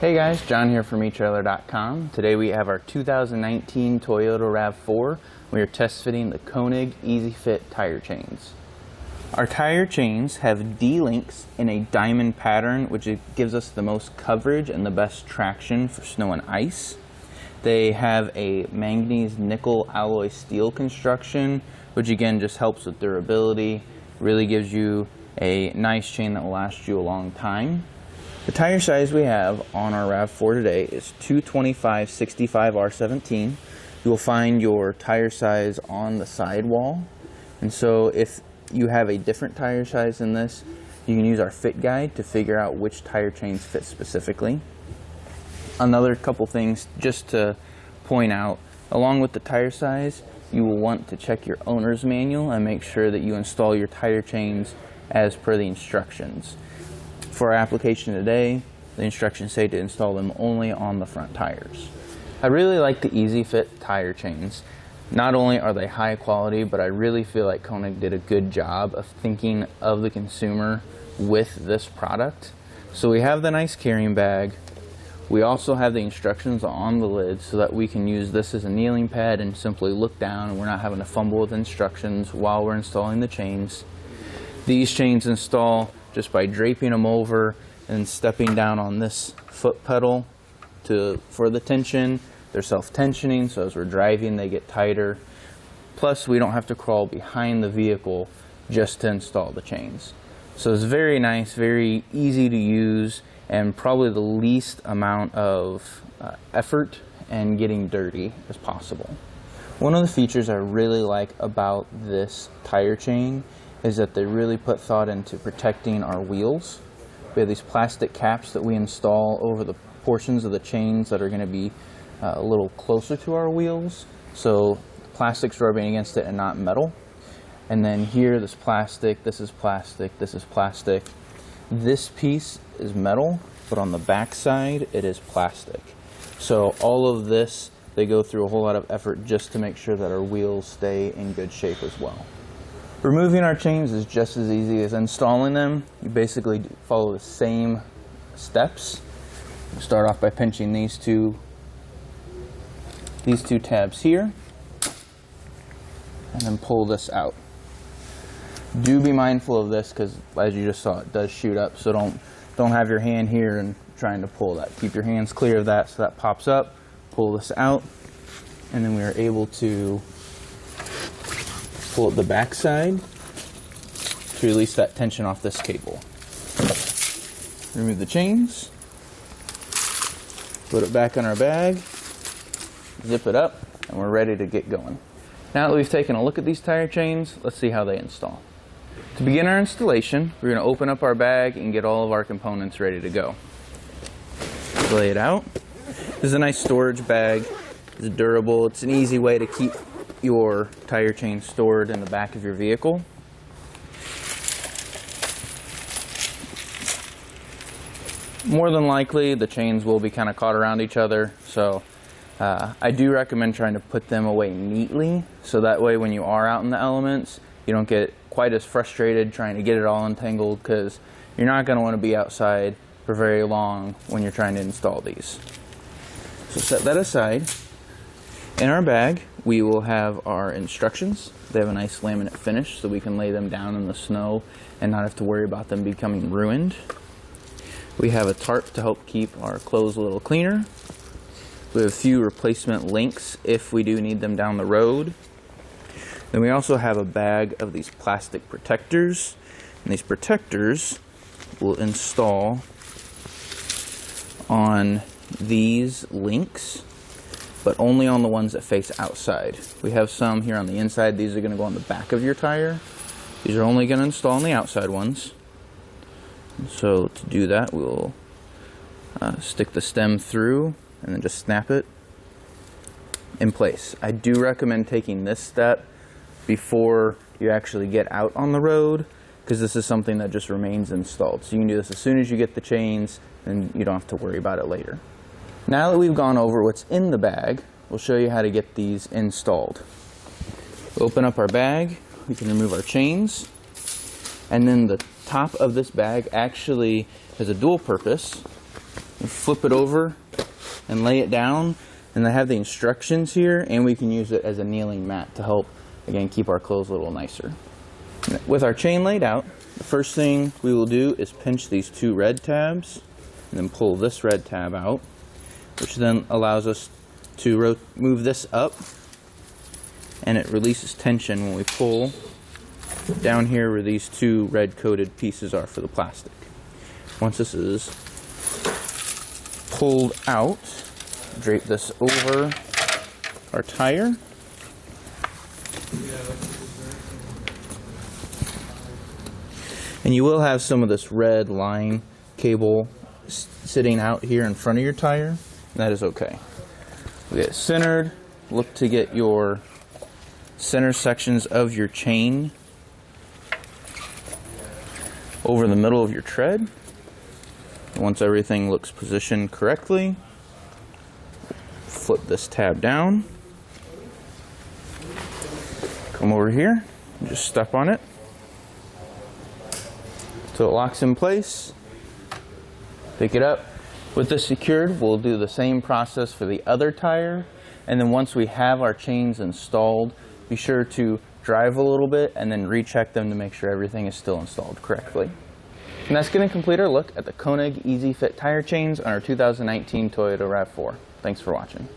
Hey guys, John here from etrailer.com. Today we have our 2019 Toyota RAV4. We are test fitting the Konig EZ-Fit tire chains. Our tire chains have D-links in a diamond pattern, which gives us the most coverage and the best traction for snow and ice. They have a manganese nickel alloy steel construction, which again just helps with durability, really gives you a nice chain that will last you a long time. The tire size we have on our RAV4 today is 225/65R17. You will find your tire size on the sidewall, and so if you have a different tire size than this, you can use our fit guide to figure out which tire chains fit specifically. Another couple things just to point out, along with the tire size, you will want to check your owner's manual and make sure that you install your tire chains as per the instructions. For our application today, the instructions say to install them only on the front tires. I really like the EZ-Fit tire chains. Not only are they high quality, but I really feel like Konig did a good job of thinking of the consumer with this product. So we have the nice carrying bag. We also have the instructions on the lid so that we can use this as a kneeling pad and simply look down, and we're not having to fumble with instructions while we're installing the chains. These chains install just by draping them over and stepping down on this foot pedal for the tension. They're self-tensioning, so as we're driving they get tighter. Plus we don't have to crawl behind the vehicle just to install the chains. So it's very nice, very easy to use, and probably the least amount of effort and getting dirty as possible. One of the features I really like about this tire chain is that they really put thought into protecting our wheels. We have these plastic caps that we install over the portions of the chains that are going to be a little closer to our wheels, so plastic's rubbing against it and not metal. And then here, this plastic, this is plastic, this is plastic. This piece is metal, but on the back side it is plastic. So all of this, they go through a whole lot of effort just to make sure that our wheels stay in good shape as well. Removing our chains is just as easy as installing them. You basically follow the same steps. You start off by pinching these two tabs here, and then pull this out. Do be mindful of this because, as you just saw, it does shoot up, so don't have your hand here and trying to pull that. Keep your hands clear of that so that pops up. Pull this out, and then we are able to pull up the back side to release that tension off this cable. Remove the chains, put it back in our bag, zip it up, and we're ready to get going. Now that we've taken a look at these tire chains, let's see how they install. To begin our installation, we're going to open up our bag and get all of our components ready to go. Lay it out. This is a nice storage bag. It's durable. It's an easy way to keep your tire chain stored in the back of your vehicle. More than likely the chains will be kind of caught around each other, so I do recommend trying to put them away neatly, so that way when you are out in the elements you don't get quite as frustrated trying to get it all entangled, because you're not going to want to be outside for very long when you're trying to install these. So set that aside. In our bag we will have our instructions. They have a nice laminate finish so we can lay them down in the snow and not have to worry about them becoming ruined. We have a tarp to help keep our clothes a little cleaner. We have a few replacement links if we do need them down the road. Then we also have a bag of these plastic protectors, and these protectors will install on these links, but only on the ones that face outside. We have some here on the inside. These are going to go on the back of your tire. These are only going to install on the outside ones. So to do that, we'll stick the stem through and then just snap it in place. I do recommend taking this step before you actually get out on the road, because this is something that just remains installed. So you can do this as soon as you get the chains, and you don't have to worry about it later. Now that we've gone over what's in the bag, we'll show you how to get these installed. Open up our bag, we can remove our chains, and then the top of this bag actually has a dual purpose. flip it over and lay it down, and I have the instructions here, and we can use it as a kneeling mat to help, again, keep our clothes a little nicer. With our chain laid out, the first thing we will do is pinch these two red tabs and then pull this red tab out, which then allows us to move this up, and it releases tension when we pull down here where these two red coated pieces are for the plastic. Once this is pulled out, drape this over our tire. And you will have some of this red line cable sitting out here in front of your tire, and that is okay. We get it centered. Look to get your center sections of your chain over the middle of your tread. Once everything looks positioned correctly, flip this tab down, come over here and just step on it so it locks in place. Pick it up. With this secured, we'll do the same process for the other tire, and then once we have our chains installed, be sure to drive a little bit and then recheck them to make sure everything is still installed correctly. And that's going to complete our look at the Konig Easy Fit tire chains on our 2019 Toyota RAV4. Thanks for watching.